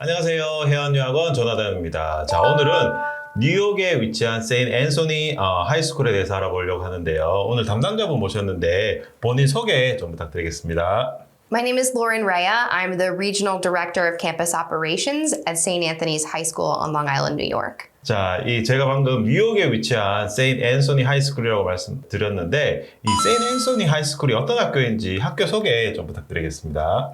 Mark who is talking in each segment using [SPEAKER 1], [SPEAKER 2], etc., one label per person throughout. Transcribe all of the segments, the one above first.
[SPEAKER 1] 안녕하세요. 해안유학원 조나단입니다. 자, 오늘은 뉴욕에 위치한 세인트 앤소니 하이스쿨에 대해서 알아보려고 하는데요. 오늘 담당자분 모셨는데 본인 소개 좀 부탁드리겠습니다.
[SPEAKER 2] My name is Lauren Rhea. I'm the Regional Director of Campus Operations at St. Anthony's High School on Long Island, New York.
[SPEAKER 1] 자, 제가 방금 뉴욕에 위치한 세인트 앤소니 하이스쿨이라고 말씀드렸는데 이 세인트 앤소니 하이스쿨이 어떤 학교인지 학교 소개 좀 부탁드리겠습니다.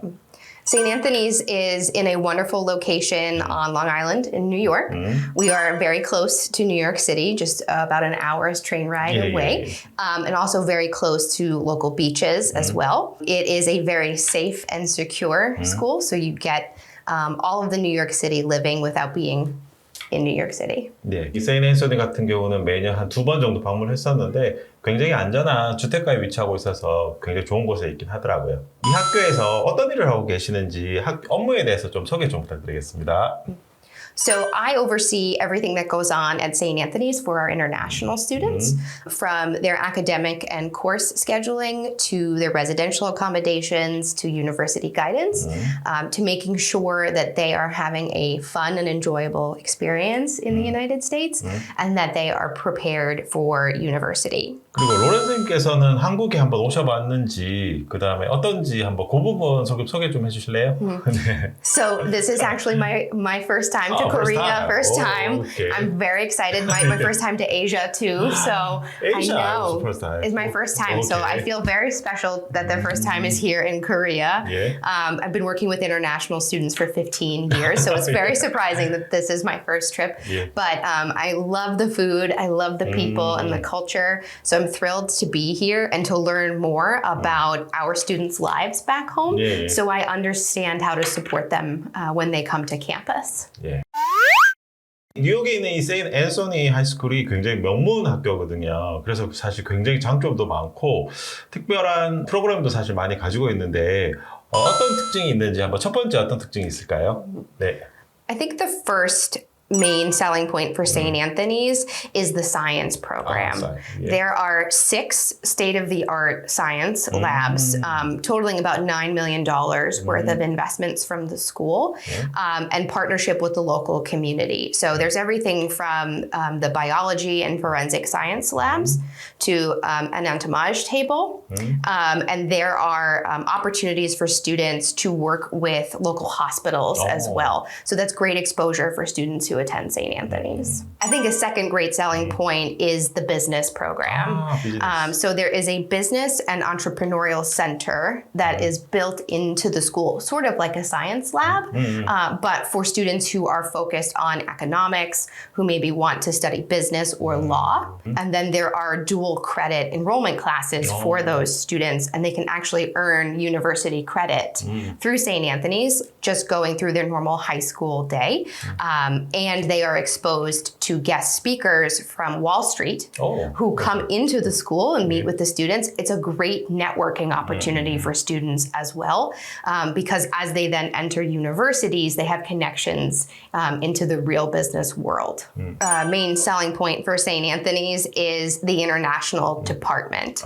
[SPEAKER 2] St. Anthony's is in a wonderful location on Long Island in New York. We are very close to New York City, just about an hour's train ride away, and also very close to local beaches as well. It is a very safe and secure school, so you get all of the New York City living without being in New York City.
[SPEAKER 1] 네, 이 세인트 앤소니 같은 경우는 매년 한 2번 정도 방문했었는데 굉장히 안전한 주택가에 위치하고 있어서 굉장히 좋은 곳에 있긴 하더라고요. 이 학교에서 어떤 일을 하고 계시는지 업무에 대해서 좀 소개 좀 부탁드리겠습니다.
[SPEAKER 2] So I oversee everything that goes on at St. Anthony's for our international students, from their academic and course scheduling to their residential accommodations to university guidance, to making sure that they are having a fun and enjoyable experience in the United States and that they are prepared for university.
[SPEAKER 1] 그리고 로렌 선생님께서는 한국에 한번 오셔봤는지 그 다음에 어떤지 한번 그 부분 소개 좀 해주실래요? 네.
[SPEAKER 2] So this is actually my first time to Korea, first time.
[SPEAKER 1] Okay.
[SPEAKER 2] I'm very excited. My first time to Asia too. So
[SPEAKER 1] Asia
[SPEAKER 2] I know
[SPEAKER 1] was the first time.
[SPEAKER 2] it's my first time. So
[SPEAKER 1] Okay.
[SPEAKER 2] I feel very special that the first time is here in Korea.
[SPEAKER 1] Yeah.
[SPEAKER 2] I've been working with international students for 15 years, so it's very surprising that this is my first trip.
[SPEAKER 1] Yeah.
[SPEAKER 2] But I love the food, I love the people and the culture. So I'm thrilled to be here and to learn more about our students' lives back home.
[SPEAKER 1] Yeah.
[SPEAKER 2] So I understand how to support them when they come to campus.
[SPEAKER 1] 예. 뉴욕에 있는 이 세인트 앤소니 하이스쿨이 굉장히 명문 학교거든요. 그래서 사실 굉장히 장점도 많고 특별한 프로그램도 사실 많이 가지고 있는데 어떤 특징이 있는지 한번 첫 번째 어떤 특징이 있을까요? 네.
[SPEAKER 2] I think the first main selling point for St. Anthony's is the science program.
[SPEAKER 1] Science, yeah.
[SPEAKER 2] There are 6 state-of-the-art science labs, totaling about $9 million worth of investments from the school and partnership with the local community. So there's everything from the biology and forensic science labs to an entomology table. And there are opportunities for students to work with local hospitals as well. So that's great exposure for students who attend St. Anthony's. I think a second great selling point is the business program.
[SPEAKER 1] business.
[SPEAKER 2] So there is a business and entrepreneurial center that is built into the school, sort of like a science lab, but for students who are focused on economics, who maybe want to study business or law. And then there are dual credit enrollment classes for those students, and they can actually earn university credit through St. Anthony's, just going through their normal high school day. And they are exposed to guest speakers from Wall Street who come into the school and meet with the students. It's a great networking opportunity for students as well, because as they then enter universities, they have connections into the real business world. Main selling point for St. Anthony's is the international department.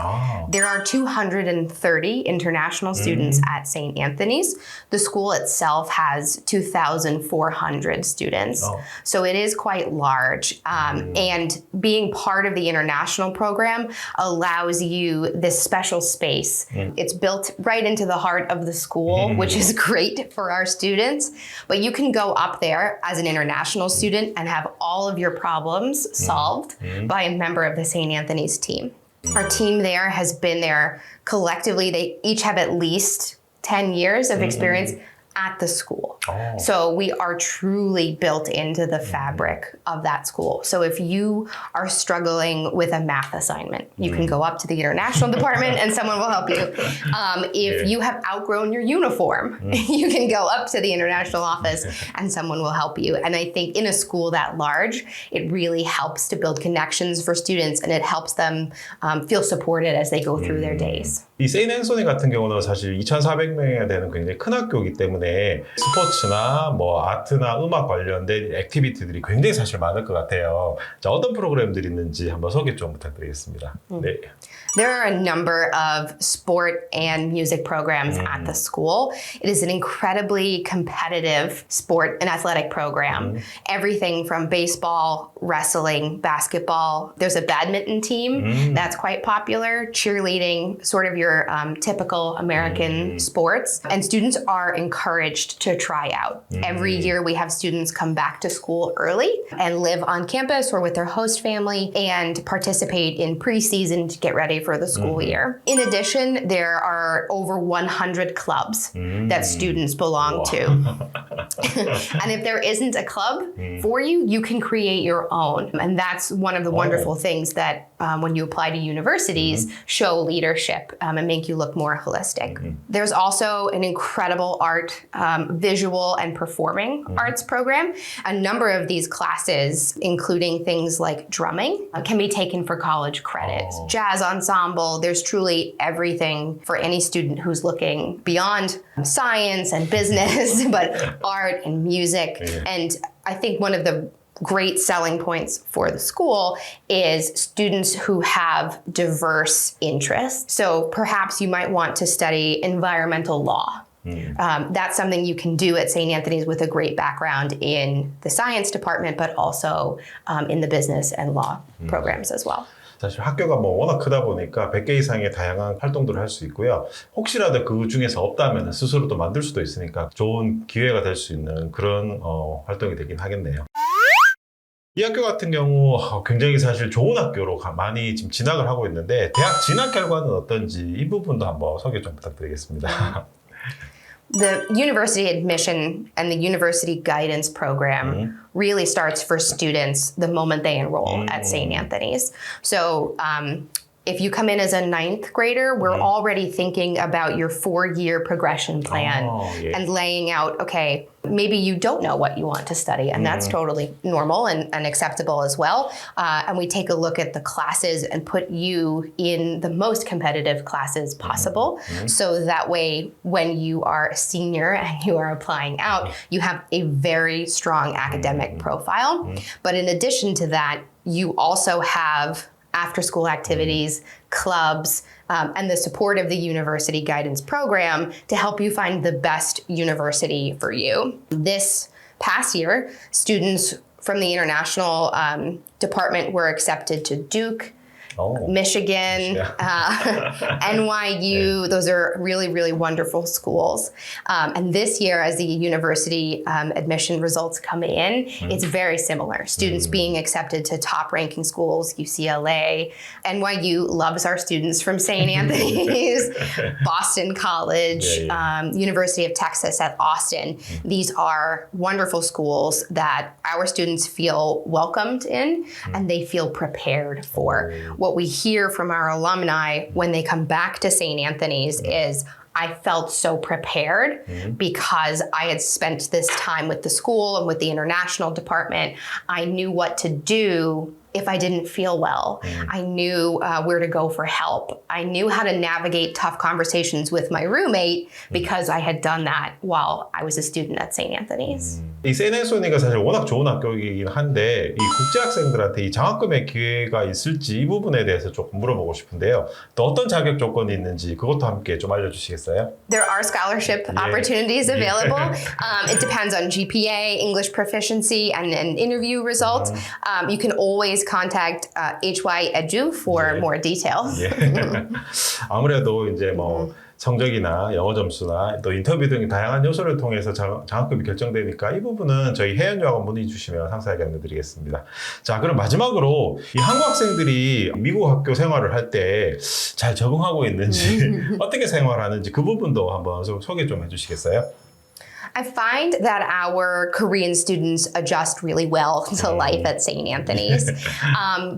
[SPEAKER 2] There are 230 international students at St. Anthony's. The school itself has 2,400 students. So it is quite large. And being part of the international program allows you this special space. It's built right into the heart of the school, which is great for our students. But you can go up there as an international student and have all of your problems solved by a member of the St. Anthony's team. Our team there has been there collectively. They each have at least 10 years of experience at the school. So we are truly built into the fabric of that school. So if you are struggling with a math assignment, you can go up to the international department and someone will help you. If you have outgrown your uniform, you can go up to the international office and someone will help you. And I think in a school that large, it really helps to build connections for students and it helps them feel supported as they go through their days.
[SPEAKER 1] 이 세인트 앤소니 같은 경우는 사실 2,400명이나 되는 굉장히 큰 학교이기 때문에 때문에 스포츠나 뭐 아트나 음악 관련된 액티비티들이 굉장히 사실 많을 것 같아요. 자, 어떤 프로그램들이 있는지 한번 소개 좀 부탁드리겠습니다. 네.
[SPEAKER 2] There are a number of sport and music programs at the school. It is an incredibly competitive sport and athletic program. Everything from baseball, wrestling, basketball. There's a badminton team that's quite popular, cheerleading, sort of your typical American sports. And students are encouraged to try out. Every year we have students come back to school early and live on campus or with their host family and participate in preseason to get ready for the school year. In addition, there are over 100 clubs that students belong to. And if there isn't a club for you, you can create your own. And that's one of the wonderful things that when you apply to universities, show leadership and make you look more holistic. There's also an incredible art, visual and performing arts program. A number of these classes, including things like drumming, can be taken for college credits. Jazz ensemble, there's truly everything for any student who's looking beyond science and business, but art and music. And I think one of the great selling points for the school is students who have diverse interests. So perhaps you might want to study environmental law. That's something you can do at St. Anthony's with a great background in the science department, but also in the business and law programs as well.
[SPEAKER 1] 사실 학교가 뭐 워낙 크다 보니까 100개 이상의 다양한 활동들을 할 수 있고요. 혹시라도 그 중에서 없다면 스스로 또 만들 수도 있으니까 좋은 기회가 될 수 있는 그런 활동이 되긴 하겠네요. 이 학교 같은 경우 굉장히 사실 좋은 학교로 많이 지금 진학을 하고 있는데 대학 진학 결과는 어떤지 이 부분도 한번 소개 좀 부탁드리겠습니다.
[SPEAKER 2] The university admission and the university guidance program really starts for students the moment they enroll at St. Anthony's. So if you come in as a ninth grader, we're already thinking about your 4-year progression plan and laying out, okay, maybe you don't know what you want to study, and that's totally normal and acceptable as well. And we take a look at the classes and put you in the most competitive classes possible. So that way, when you are a senior and you are applying out, you have a very strong academic profile. But in addition to that, you also have after-school activities, clubs, and the support of the university guidance program to help you find the best university for you. This past year, students from the international department were accepted to Duke, Michigan, NYU. Those are really, really wonderful schools. And this year, as the university admission results come in, it's very similar. Students being accepted to top ranking schools, UCLA. NYU loves our students from St. Anthony's, Boston College, University of Texas at Austin. These are wonderful schools that our students feel welcomed in and they feel prepared for. What we hear from our alumni when they come back to St. Anthony's is, I felt so prepared because I had spent this time with the school and with the international department. I knew what to do if I didn't feel well. I knew where to go for help. I knew how to navigate tough conversations with my roommate because I had done that while I was a student at St. Anthony's.
[SPEAKER 1] 이 샌앤소니가 사실 워낙 좋은 학교이긴 한데 이 국제 학생들한테 이 장학금의 기회가 있을지 이 부분에 대해서 조금 물어보고 싶은데요. 또 어떤 자격 조건이 있는지 그것도 함께 좀 알려주시겠어요?
[SPEAKER 2] There are scholarship opportunities available. It depends on GPA, English proficiency, and interview results. You can always contact HY Edu for more details.
[SPEAKER 1] 아무래도 이제 뭐 성적이나 영어 점수나 또 인터뷰 등 다양한 요소를 통해서 장학금이 결정되니까 이 부분은 저희 혜연유학원 문의 주시면 상세하게 알려드리겠습니다. 자, 그럼 마지막으로 이 한국 학생들이 미국 학교 생활을 할 때 잘 적응하고 있는지 어떻게 생활하는지 그 부분도 한번 소개 좀 해주시겠어요?
[SPEAKER 2] I find that our Korean students adjust really well to life at St. Anthony's.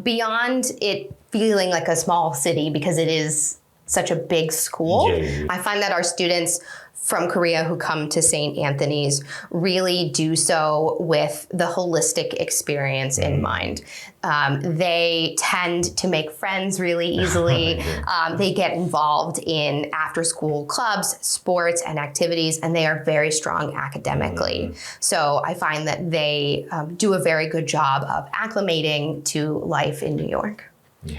[SPEAKER 2] Beyond it feeling like a small city, because it is such a big school.
[SPEAKER 1] Yeah.
[SPEAKER 2] I find that our students from Korea who come to St. Anthony's really do so with the holistic experience in mind. They tend to make friends really easily. They get involved in after-school clubs, sports, and activities, and they are very strong academically. So I find that they do a very good job of acclimating to life in New York.
[SPEAKER 1] 예.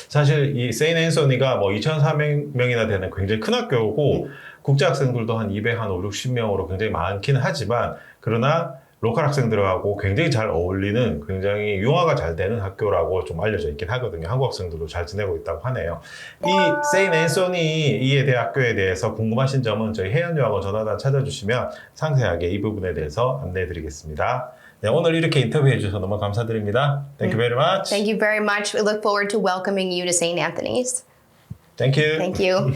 [SPEAKER 1] 사실 이 세인 앤소니가 뭐 2,400명이나 되는 굉장히 큰 학교고 국제 학생들도 한 200, 한 5, 60명으로 굉장히 많기는 하지만 그러나 로컬 학생들하고 굉장히 잘 어울리는 굉장히 융화가 잘 되는 학교라고 좀 알려져 있긴 하거든요. 한국 학생들도 잘 지내고 있다고 하네요. 이 세인 앤소니 이 대학교에 대해서 궁금하신 점은 저희 혜연유학원 전화단 찾아주시면 상세하게 이 부분에 대해서 안내해 드리겠습니다. 네, 오늘 이렇게 인터뷰해 주셔서 너무 감사드립니다. Thank you very much.
[SPEAKER 2] Thank you very much. We look forward to welcoming you to St. Anthony's.
[SPEAKER 1] Thank you.
[SPEAKER 2] Thank you.